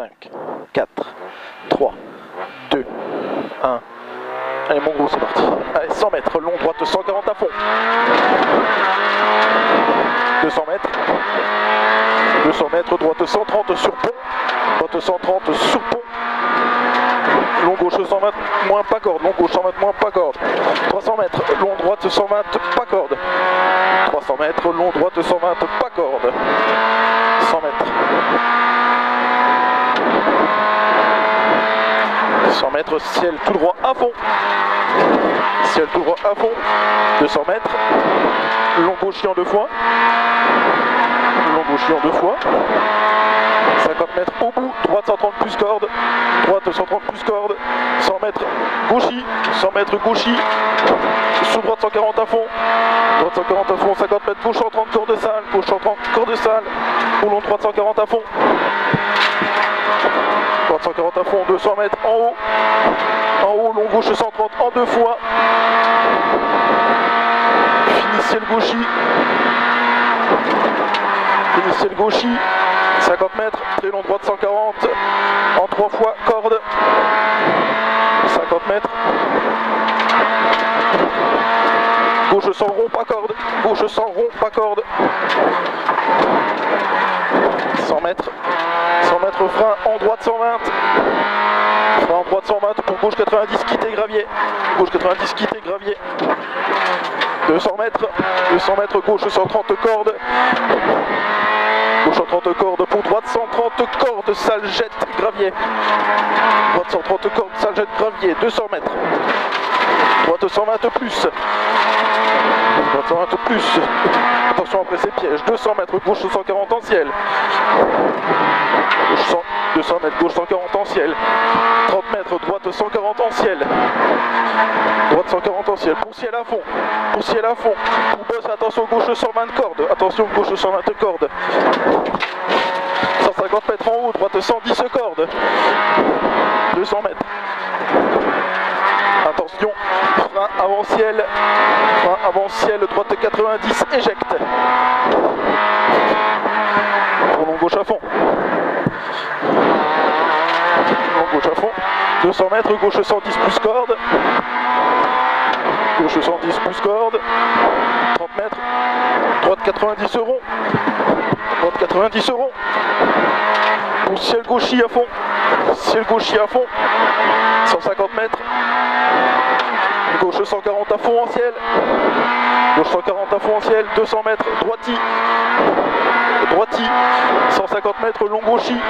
5, 4, 3, 2, 1. Allez mon gros, c'est parti. Allez, 100 mètres, long droite, 140 à fond. 200 mètres. 200 mètres, droite 130 sur pont. Droite 130 sur pont. Long gauche 120, moins pas corde. Long gauche 120, moins pas corde. 300 mètres, long droite 120, pas corde. 300 mètres, long droite 120, pas corde. 100 mètres. 100 mètres, ciel tout droit à fond. Ciel tout droit à fond. 200 mètres. Long gauche en 2 fois. Long gauche en 2 fois. 50 mètres au bout. Droite 130 plus corde. Droite 130 plus corde. 100 mètres gauchis. 100 mètres gauchis. Sous droite 140 à fond. Droite 140 à fond. 50 mètres gauche 130 corde sale. Gauche 130 corde sale. Pour long droite 140 à fond. 140 à fond, 200 mètres en haut. En haut, long gauche 130 en 2 fois. Finissez le gauchis. Finissez le gauchis. 50 mètres, très long droite 140 en 3 fois corde. 50 mètres. Gauche sans rond, pas corde. Gauche sans rond, pas corde. 100 mètres. 100 mètres frein en droite 120. Frein en droite 120 pour gauche 90 quitter gravier. Gauche 90 quitter gravier. 200 mètres. 200 mètres gauche 130 cordes. Gauche 130 cordes pour droite 130 cordes. Sale jette gravier. Droite 130 cordes. Sale jette gravier. 200 mètres. Droite 120 plus. Droite 120 plus. Attention après ces pièges. 200 mètres gauche 140 en ciel. 200 mètres gauche 140 en ciel. 30 mètres droite 140 en ciel. Droite 140 en ciel. Pour ciel à fond. Pour ciel à fond. Pour boss, attention gauche 120 cordes. Attention gauche 120 cordes. 150 mètres en haut. Droite 110 cordes. 200 mètres. Attention. Frein avant ciel. Frein avant ciel. Droite 90. Éjecte. Pour long gauche à fond. Gauche à fond, 200 mètres, gauche 110 plus corde, gauche 110 plus corde, 30 mètres, droite 90 rond, droite 90 rond, pour ciel gauchis à fond, ciel gauchis à fond, 150 mètres, gauche 140 à fond en ciel, gauche 140 à fond en ciel, 200 mètres, droiti, droiti, 150 mètres, long gauchis,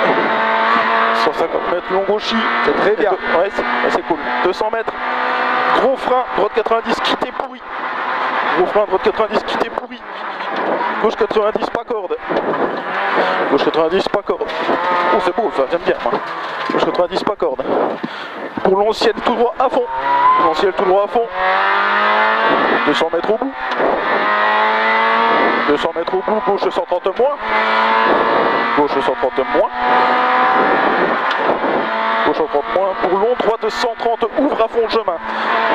150 mètres long gauchis, c'est très bien, ouais c'est cool. 200 mètres, gros frein, droite 90 quitté pourri. Gros frein, droite 90 quitté pourri. Gauche 90 pas corde. Gauche 90 pas corde. Oh c'est beau ça, j'aime bien moi. Gauche 90 pas corde. Pour long ciel tout droit à fond. Long ciel tout droit à fond. 200 mètres au bout. 200 mètres au bout, gauche 130 moins. Gauche 130 moins. Gauche 130 moins. Pour long, droite 130, ouvre à fond le chemin.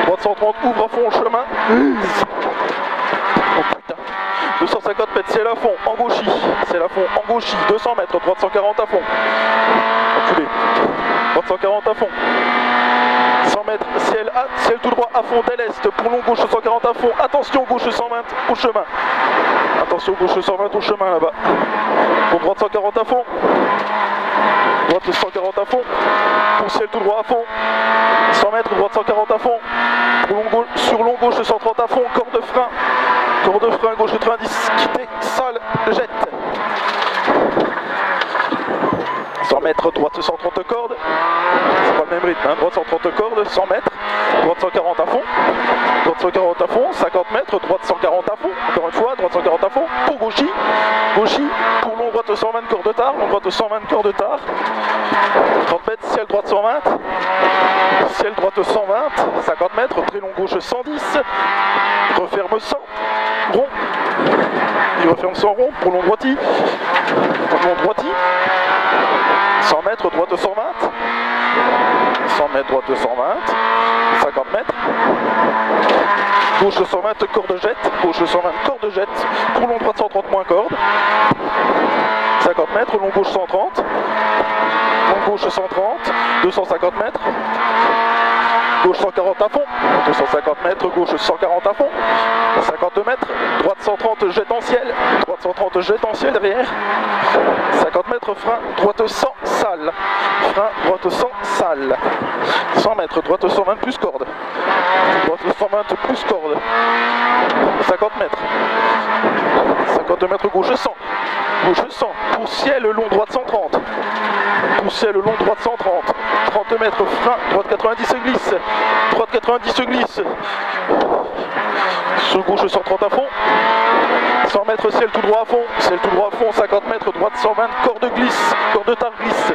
Droite 130, ouvre à fond le chemin. Oh putain. 250 mètres, ciel à fond, en gauchis. Ciel à fond, en gauchis. 200 mètres, droite 140 à fond. Enculé. Droite 140 à fond. 100 mètres, ciel tout droit à fond dès l'est. Pour long, gauche 140 à fond. Attention, gauche 120 au chemin. Attention, gauche 120 au chemin là-bas. Pour droite 140 à fond. Droite 140 à fond. Pour ciel tout droit à fond. 100 mètres, droite 140 à fond. Sur long gauche 130 à fond. Corde de frein. Corde de frein, gauche 90. Quitter, sale, jette. 100 mètres, droite 130 cordes. C'est pas le même rythme, hein. Droite 130 cordes, 100 mètres. Droite 140 à fond. Droite 140 à fond. 50 mètres, droite 140 à fond. Encore une fois, droite 140 à fond. Pour gauchis. Gauchis. Pour long droite 120 cordes de tard. Long droite 120 cordes de tard. 30 mètres, ciel droite 120. Ciel droite 120. 50 mètres, très long gauche 110. Referme 100. Rond. Il referme 100 rond. Pour long droiti. Long droiti. 100 mètres, droite 120. 100 mètres, droite 120. 50 mètres. Gauche 120, corde jette. Gauche 120, corde jette. Pour long droite 130 moins corde. 50 mètres, long gauche 130. Long gauche 130, 250 mètres, gauche 140 à fond, 250 mètres, gauche 140 à fond, 50 mètres, droite 130 jet en ciel, droite 130 jet en ciel derrière, 50 mètres, frein, droite 100, sale, frein, droite 100, sale, 100 mètres, droite 120 plus corde, droite 120 plus corde, 50 mètres, 50 mètres, gauche 100, gauche 100, pour ciel long, droite 130, pour ciel long, droite 130, 30 mètres, frein, droite 90 se glisse, droite 90 se glisse, sur gauche 130 à fond, 100 mètres, ciel tout droit à fond, ciel tout droit à fond, 50 mètres, droite 120, corde glisse, corde tard glisse,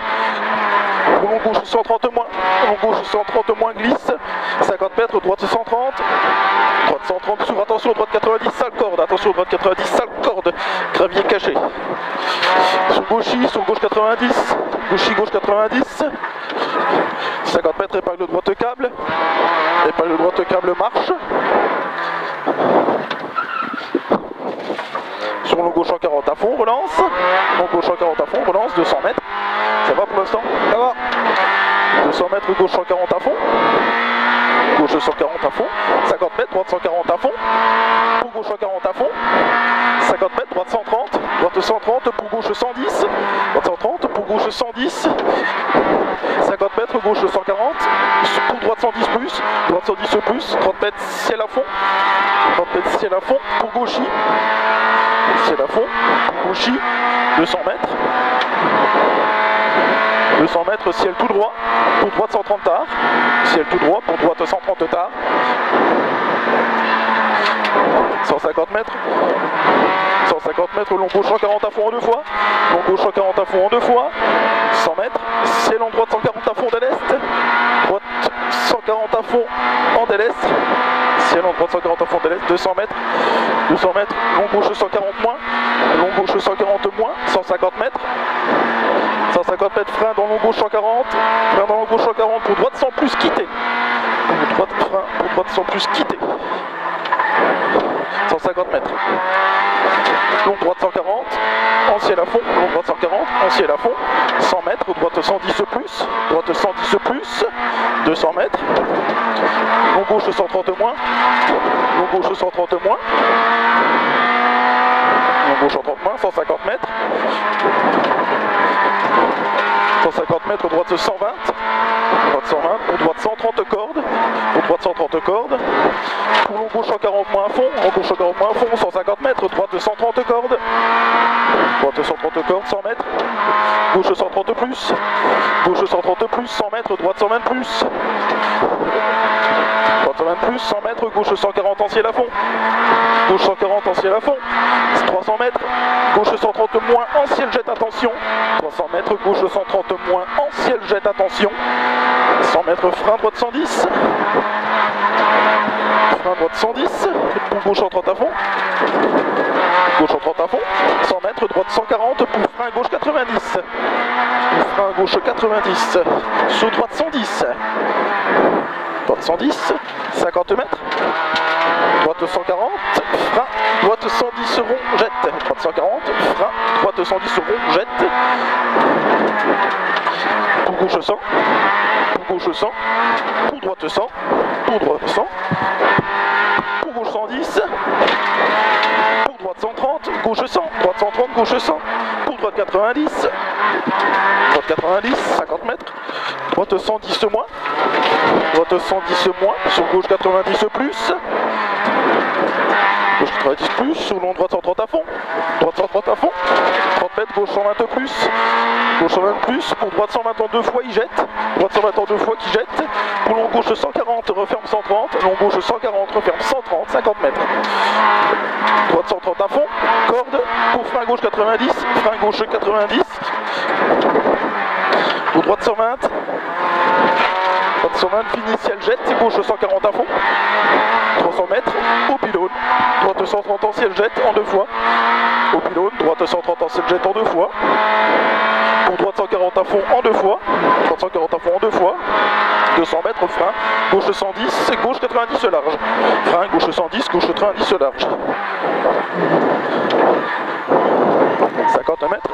long gauche 130 moins, long gauche 130 moins glisse, 50 mètres, droite 130, droite 130 s'ouvre, attention, droite 90, sale corde, attention, droite 90, sale corde, gravier caché, sur gauche 90, gauche 90, 50 mètres, épingle droite câble marche, sur long gauche 140 à fond, relance, long gauche 140 à fond, relance, 200 mètres, ça va pour l'instant? Ça va. 200 mètres, gauche 140 à fond, gauche 140 à fond, 50 mètres, droite 140 à fond, pour gauche 140 à fond, 50 mètres, droite 130, droite 130, pour gauche 110, droite 130, pour gauche 110, 50 mètres, gauche 140, pour droite 110 plus, droite 110 plus, 30 mètres, ciel à fond, 30 mètres, ciel à fond, pour gauchis, ciel à fond, pour gauchis, 200 mètres, 200 mètres, ciel tout droit, pour droite 130 tard, ciel tout droit, pour droite 130 tard, 150 mètres, 150 mètres, long gauche 140 à fond en deux fois, long gauche 140 à fond en deux fois, 100 mètres, ciel en droite 140 à fond de l'est, droite 140 à fond en de l'est, ciel en droite 140 à fond de l'est, 200 mètres, long gauche 140 moins, long gauche 140 moins, 150 mètres, 150 mètres, frein dans long gauche 140, frein dans long gauche 140, pour droite 100 plus quitter, pour droite 100 plus quitter, 150 mètres, long droite 140, en ciel à fond, long droite 140, en ciel à fond, 100 mètres, droite 110 plus, droite 110 plus, 200 mètres, long gauche 130 moins, long gauche 130 moins, long gauche 130 moins, 150 mètres, 150 mètres, droite 120, droite 120, pour droite 130 cordes, pour droite 130 cordes, pour long gauche 140 moins à fond, long gauche 140 moins à fond, 150 mètres, droite 130 cordes, droite 130 cordes, 100 mètres, gauche 130 plus, gauche 130 plus, 100 mètres, droite 120 plus, droite 120 plus, 100 mètres, gauche 140 en ciel à fond, gauche 140 en ciel à fond, 300 mètres, gauche 130 moins en ciel jet, attention, 300 mètres, gauche 130 moins en ciel jet, attention, 100 mètres, frein droite 110, frein droite 110, pour gauche 130 à fond, gauche 130 à fond, 100 mètres, droite 140, pour frein gauche 90, pour frein gauche 90, sous droite 110, droite 110, 50 mètres, droite 140, frein, droite 110 rond, jette, droite 140, frein, droite 110 rond, jette, pour gauche 100, pour gauche 100, pour droite 100, pour droite 100, pour gauche 110, pour droite 130, gauche 100, droite 130, gauche 100, pour droite 90, droite 90, 50 mètres, droite 110 moins, droite 110 moins, sur gauche 90 plus, gauche 90 plus, sur long droite 130 à fond, droite 130 à fond, 30 mètres, gauche 120 plus, gauche 120 plus, pour droite 120 en deux fois, il jette, droite 120 en deux fois qui jette, pour long gauche 140, referme 130, long gauche 140, referme 130, 50 mètres, droite 130 à fond, corde, pour frein gauche 90, frein gauche 90, pour droite 120, droite 120, initial jet, gauche 140 à fond, 300 mètres, au pylône, droite 130 en ciel jet en deux fois, au pylône, droite 130 en ciel jet en deux fois, pour droite 140 à fond en deux fois, droite 140 à fond en deux fois, 200 mètres, frein, gauche 110, gauche 90 large, frein, gauche 110, gauche 90 large, 50 mètres,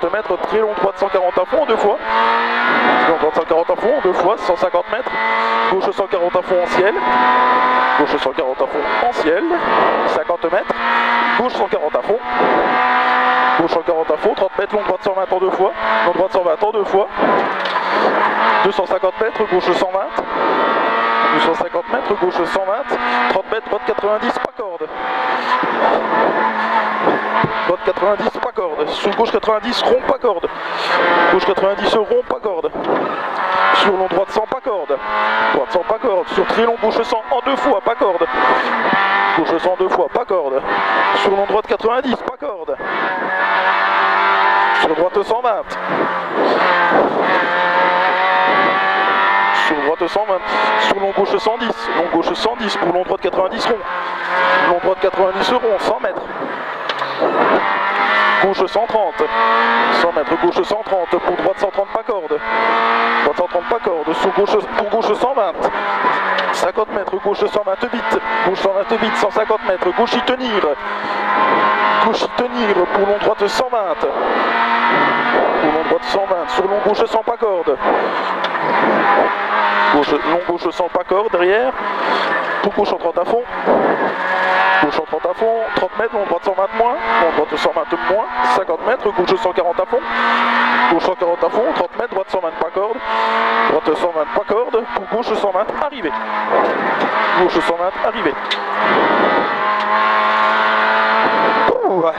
150 mètres, très long droite 140 à fond, deux fois. Très long droite 140 à fond, deux fois, 150 mètres. Gauche 140 à fond en ciel. Gauche 140 à fond en ciel. 50 mètres. Gauche 140 à fond. Gauche 140 à fond, 30 mètres, long droite 120 en deux fois. Long droite 120 en deux fois. 250 mètres, gauche 120. 250 mètres, gauche 120. 30 mètres, droite 90, pas corde. Droite 90, pas corde. Sur gauche 90, rond, pas corde. Gauche 90, rond, pas corde. Sur long droite 100, pas corde. Droite 100, pas corde. Sur très long gauche 100, en deux fois, pas corde. Gauche 100, deux fois, pas corde. Sur long droite 90, pas corde. Sur droite 120. Sur droite 120. Sur long gauche 110. Long gauche 110 pour long droite 90 rond. Long droite 90 rond, 100 mètres. Gauche 130. 100 mètres, gauche 130. Pour droite 130, pas corde. Droite 130, pas corde. Sur gauche, pour gauche 120. 50 mètres, gauche 128. Gauche 128, 150 mètres. Gauche y tenir. Gauche y tenir. Pour long droite 120. Pour long droite 120. Sur long gauche 100, pas corde. Gauche, long gauche 100, pas corde. Derrière. Pour gauche 130 à fond. Gauche 130 à fond, 30 mètres, long droite 120 moins, long droite 120 moins, 50 mètres, gauche 140 à fond, gauche 140 à fond, 30 mètres, droite 120 pas corde, droite 120 pas corde, pour gauche 120 arrivé, gauche 120 arrivé. Ouh, ouais.